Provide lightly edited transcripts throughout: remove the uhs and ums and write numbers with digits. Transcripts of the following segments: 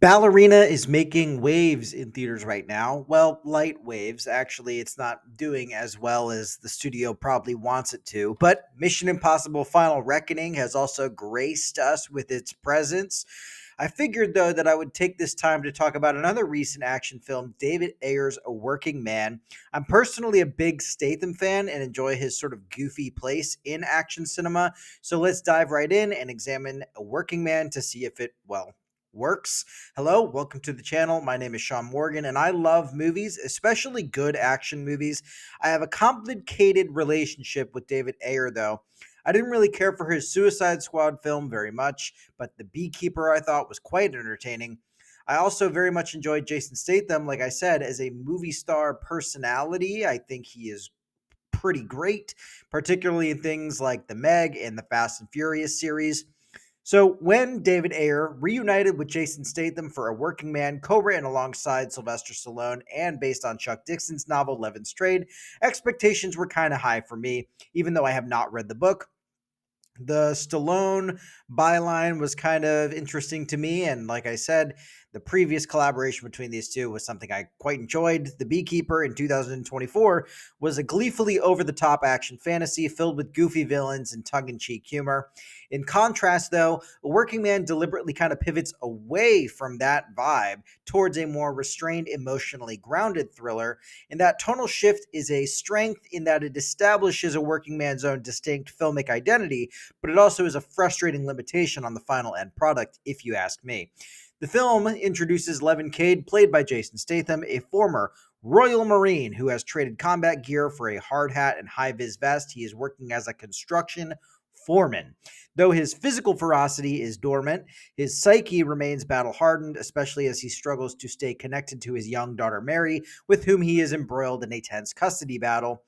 Ballerina is making waves in theaters right now. Well, light waves. Actually, it's not doing as well as the studio probably wants it to. But Mission Impossible Final Reckoning has also graced us with its presence. I figured, though, that I would take this time to talk about another recent action film, David Ayer's A Working Man. I'm personally a big Statham fan and enjoy his sort of goofy place in action cinema. So let's dive right in and examine A Working Man to see if it, well, works. Hello, welcome to the channel. My name is Sean Morgan, and I love movies, especially good action movies. I have a complicated relationship with David Ayer, though. I didn't really care for his Suicide Squad film very much, but The Beekeeper I thought was quite entertaining. I also very much enjoyed Jason Statham, like I said, as a movie star personality. I think he is pretty great, particularly in things like The Meg and the Fast and Furious series. So when David Ayer reunited with Jason Statham for A Working Man, co-written alongside Sylvester Stallone and based on Chuck Dixon's novel Levin's Trade, expectations were kind of high for me, even though I have not read the book. The Stallone byline was kind of interesting to me. And like I said, the previous collaboration between these two was something I quite enjoyed. The Beekeeper in 2024 was a gleefully over the top action fantasy filled with goofy villains and tongue in cheek humor. In contrast, though, A Working Man deliberately kind of pivots away from that vibe towards a more restrained, emotionally grounded thriller. And that tonal shift is a strength in that it establishes a working man's own distinct filmic identity, but it also is a frustrating limitation on the final end product, if you ask me. The film introduces Levin Cade, played by Jason Statham, a former Royal Marine who has traded combat gear for a hard hat and high vis vest. He is working as a construction foreman. Though his physical ferocity is dormant, his psyche remains battle hardened, especially as he struggles to stay connected to his young daughter Mary, with whom he is embroiled in a tense custody battle.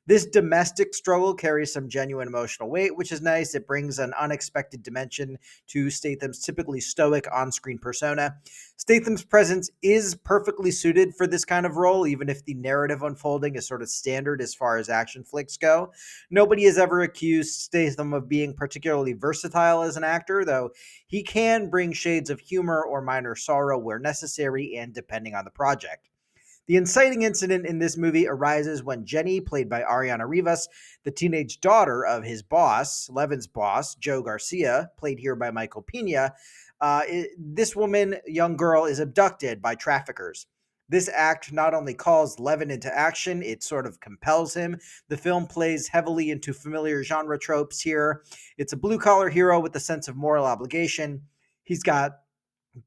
This domestic struggle carries some genuine emotional weight, which is nice. It brings an unexpected dimension to Statham's typically stoic on screen persona. Statham's presence is perfectly suited for this kind of role, even if the narrative unfolding is sort of standard as far as action flicks go. Nobody has ever accused Statham of being particularly versatile as an actor, though he can bring shades of humor or minor sorrow where necessary and depending on the project. The inciting incident in this movie arises when Jenny, played by Ariana Rivas, the teenage daughter of his boss, Levin's boss, Joe Garcia, played here by Michael Pena, this woman, young girl, is abducted by traffickers. This act not only calls Levin into action, it sort of compels him. The film plays heavily into familiar genre tropes here. It's a blue collar hero with a sense of moral obligation. He's got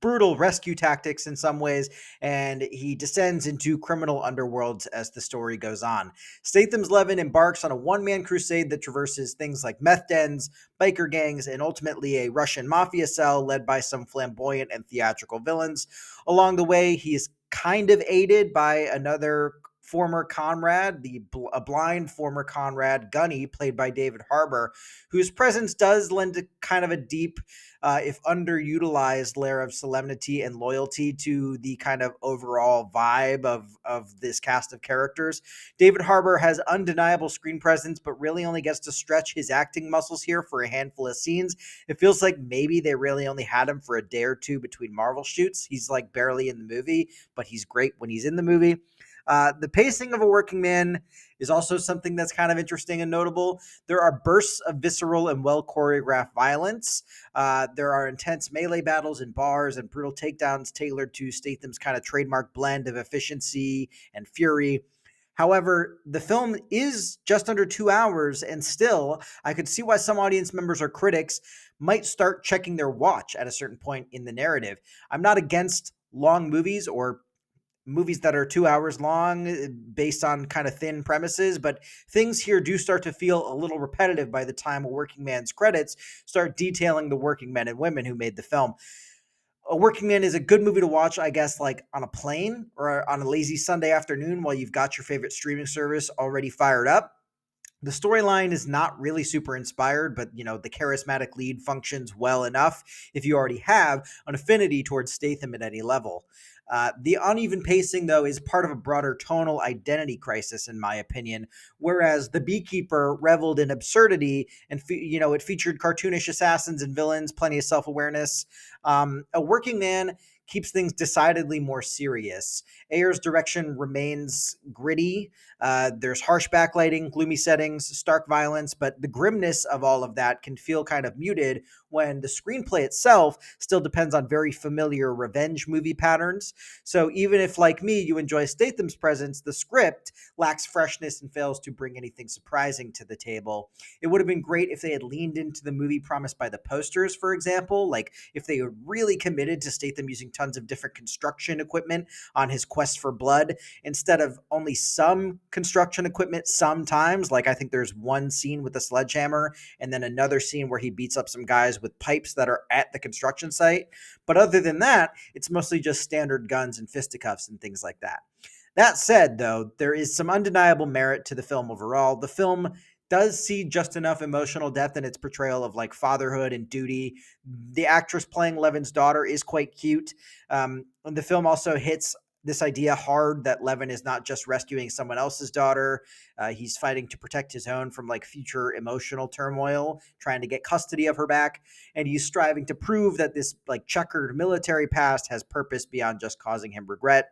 brutal rescue tactics in some ways, and he descends into criminal underworlds as the story goes on. Statham's Levin embarks on a one-man crusade that traverses things like meth dens, biker gangs, and ultimately a Russian mafia cell led by some flamboyant and theatrical villains. Along the way, he is kind of aided by another former comrade, a blind former comrade, Gunny, played by David Harbour, whose presence does lend a kind of a deep, if underutilized, layer of solemnity and loyalty to the kind of overall vibe of this cast of characters. David Harbour has undeniable screen presence, but really only gets to stretch his acting muscles here for a handful of scenes. It feels like maybe they really only had him for a day or two between Marvel shoots. He's like barely in the movie, but he's great when he's in the movie. The pacing of A Working Man is also something that's kind of interesting and notable. There are bursts of visceral and well choreographed violence. There are intense melee battles in bars and brutal takedowns tailored to Statham's kind of trademark blend of efficiency and fury. However, the film is just under 2 hours, and still, I could see why some audience members or critics might start checking their watch at a certain point in the narrative. I'm not against long movies or movies that are 2 hours long based on kind of thin premises, but things here do start to feel a little repetitive by the time A Working Man's credits start detailing the working men and women who made the film. A Working Man is a good movie to watch, I guess, like on a plane or on a lazy Sunday afternoon while you've got your favorite streaming service already fired up. The storyline is not really super inspired, but the charismatic lead functions well enough if you already have an affinity towards Statham at any level. The uneven pacing, though, is part of a broader tonal identity crisis, in my opinion. Whereas The Beekeeper reveled in absurdity and it featured cartoonish assassins and villains, plenty of self-awareness. A Working Man keeps things decidedly more serious. Ayer's direction remains gritty. There's harsh backlighting, gloomy settings, stark violence, but the grimness of all of that can feel kind of muted when the screenplay itself still depends on very familiar revenge movie patterns. So even if, like me, you enjoy Statham's presence, the script lacks freshness and fails to bring anything surprising to the table. It would have been great if they had leaned into the movie promised by the posters, for example, like if they had really committed to Statham using tons of different construction equipment on his quest for blood instead of only some construction equipment sometimes. Like I think there's one scene with a sledgehammer and then another scene where he beats up some guys with pipes that are at the construction site. But other than that, it's mostly just standard guns and fisticuffs and things like that. That said, though, there is some undeniable merit to the film overall. The film does see just enough emotional depth in its portrayal of like fatherhood and duty. The actress playing Levin's daughter is quite cute. And the film also hits this idea hard that Levin is not just rescuing someone else's daughter. He's fighting to protect his own from like future emotional turmoil, trying to get custody of her back. And he's striving to prove that this like checkered military past has purpose beyond just causing him regret.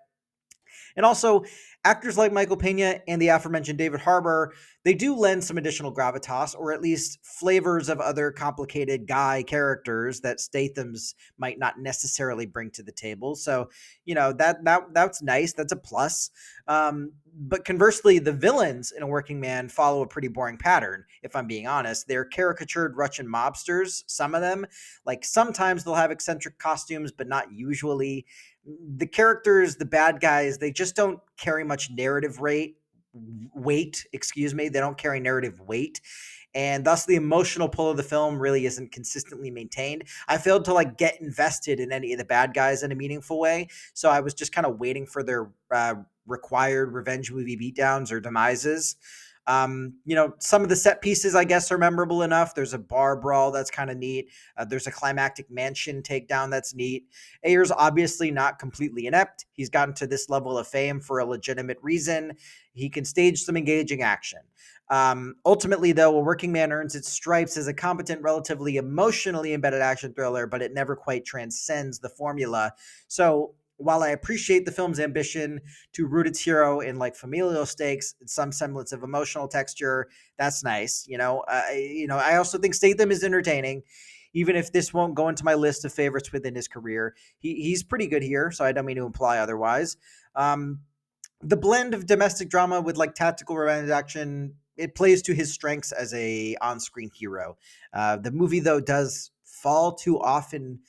And also, actors like Michael Pena and the aforementioned David Harbour, they do lend some additional gravitas, or at least flavors of other complicated guy characters that Statham's might not necessarily bring to the table. So, that's nice. That's a plus. But conversely, the villains in A Working Man follow a pretty boring pattern, if I'm being honest. They're caricatured Russian mobsters, some of them. Like sometimes they'll have eccentric costumes, but not usually. The characters, the bad guys, they just don't carry much narrative weight, excuse me. They don't carry narrative weight. And thus the emotional pull of the film really isn't consistently maintained. I failed to like get invested in any of the bad guys in a meaningful way. So I was just kind of waiting for their required revenge movie beatdowns or demises. Some of the set pieces, I guess, are memorable enough. There's a bar brawl that's kind of neat. There's a climactic mansion takedown that's neat. Ayer's obviously not completely inept. He's gotten to this level of fame for a legitimate reason. He can stage some engaging action. Ultimately, though, A Working Man earns its stripes as a competent, relatively emotionally embedded action thriller, but it never quite transcends the formula. So while I appreciate the film's ambition to root its hero in like familial stakes and some semblance of emotional texture, that's nice. I also think Statham is entertaining, even if this won't go into my list of favorites within his career. He's pretty good here, so I don't mean to imply otherwise. Um, the blend of domestic drama with like tactical revenge action, it plays to his strengths as a on-screen hero. The movie though does fall too often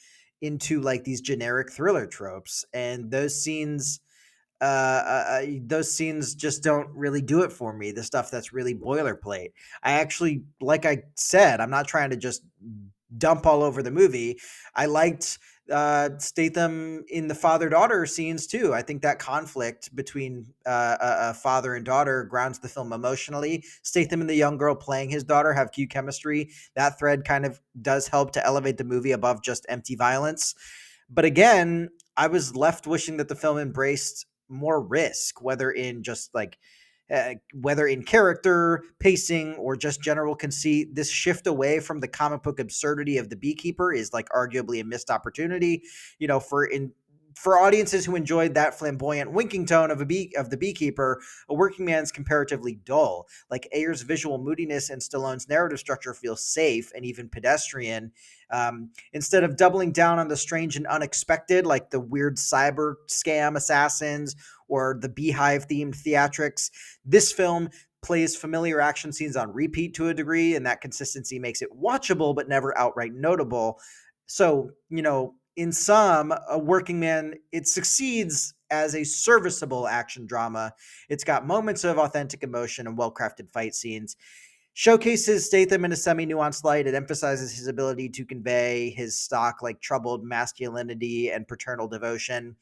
into like these generic thriller tropes, and those scenes just don't really do it for me. The stuff that's really boilerplate. I actually, like I said, I'm not trying to just dump all over the movie. I liked Statham in the father-daughter scenes too. I think that conflict between a father and daughter grounds the film emotionally. Statham and the young girl playing his daughter have cute chemistry. That thread kind of does help to elevate the movie above just empty violence. But again, I was left wishing that the film embraced more risk, whether in character, pacing, or just general conceit. This shift away from the comic book absurdity of the Beekeeper is like arguably a missed opportunity. For audiences who enjoyed that flamboyant winking tone of the Beekeeper, A Working Man's comparatively dull. Like Ayer's visual moodiness and Stallone's narrative structure feels safe and even pedestrian. Instead of doubling down on the strange and unexpected, like the weird cyber scam assassins or the beehive themed theatrics, this film plays familiar action scenes on repeat to a degree, and that consistency makes it watchable but never outright notable. So, in sum, A Working Man, it succeeds as a serviceable action drama. It's got moments of authentic emotion and well-crafted fight scenes. Showcases Statham in a semi-nuanced light. It emphasizes his ability to convey his stock, like troubled masculinity and paternal devotion.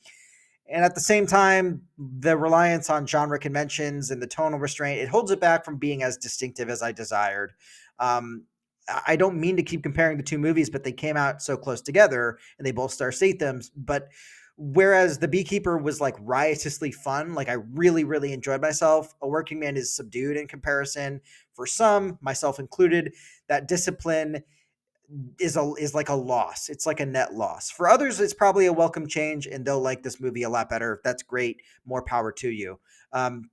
And at the same time, the reliance on genre conventions and the tonal restraint, it holds it back from being as distinctive as I desired. Um, I don't mean to keep comparing the two movies, but they came out so close together and they both star Statham's. But whereas The Beekeeper was like riotously fun, like I really, really enjoyed myself, A Working Man is subdued in comparison. For some, myself included, that discipline is like a loss. It's like a net loss. For others, it's probably a welcome change, and they'll like this movie a lot better. That's great. More power to you. Um,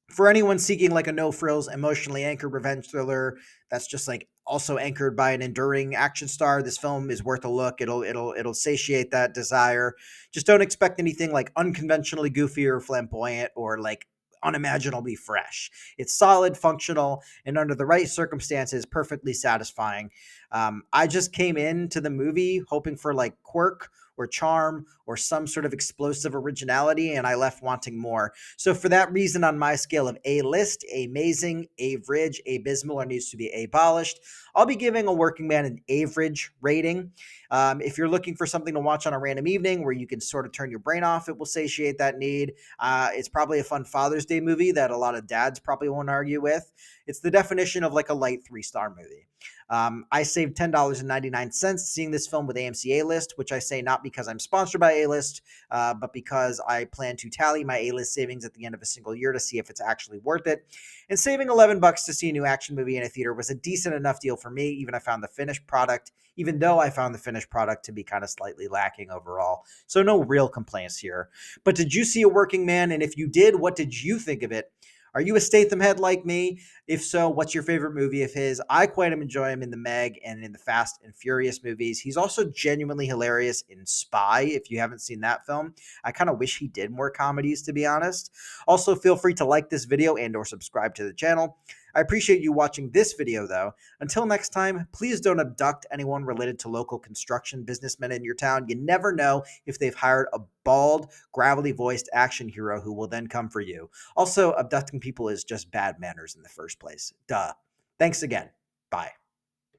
for anyone seeking like a no frills, emotionally anchored revenge thriller that's just like also anchored by an enduring action star, this film is worth a look. It'll satiate that desire. Just don't expect anything like unconventionally goofy or flamboyant or like unimaginably fresh. It's solid, functional, and under the right circumstances, perfectly satisfying. I just came into the movie hoping for like quirk or charm or some sort of explosive originality, and I left wanting more. So for that reason, on my scale of A list, amazing, average, abysmal, or needs to be abolished, I'll be giving a working man an average rating. If you're looking for something to watch on a random evening where you can sort of turn your brain off, it will satiate that need. It's probably a fun Father's Day movie that a lot of dads probably won't argue with. It's the definition of like a light 3-star movie. I saved $10.99 seeing this film with AMC A List, which I say not because I'm sponsored by A List, but because I plan to tally my A-list savings at the end of a single year to see if it's actually worth it. And saving $11 to see a new action movie in a theater was a decent enough deal for me, even though I found the finished product to be kind of slightly lacking overall. So no real complaints here. But did you see A Working Man? And if you did, what did you think of it? Are you a Statham head like me? If so, what's your favorite movie of his? I quite enjoy him in the Meg and in the Fast and Furious movies. He's also genuinely hilarious in Spy, if you haven't seen that film. I kind of wish he did more comedies, to be honest. Also, feel free to like this video and or subscribe to the channel. I appreciate you watching this video, though. Until next time, please don't abduct anyone related to local construction businessmen in your town. You never know if they've hired a bald, gravelly-voiced action hero who will then come for you. Also, abducting people is just bad manners in the first place. Duh. Thanks again. Bye.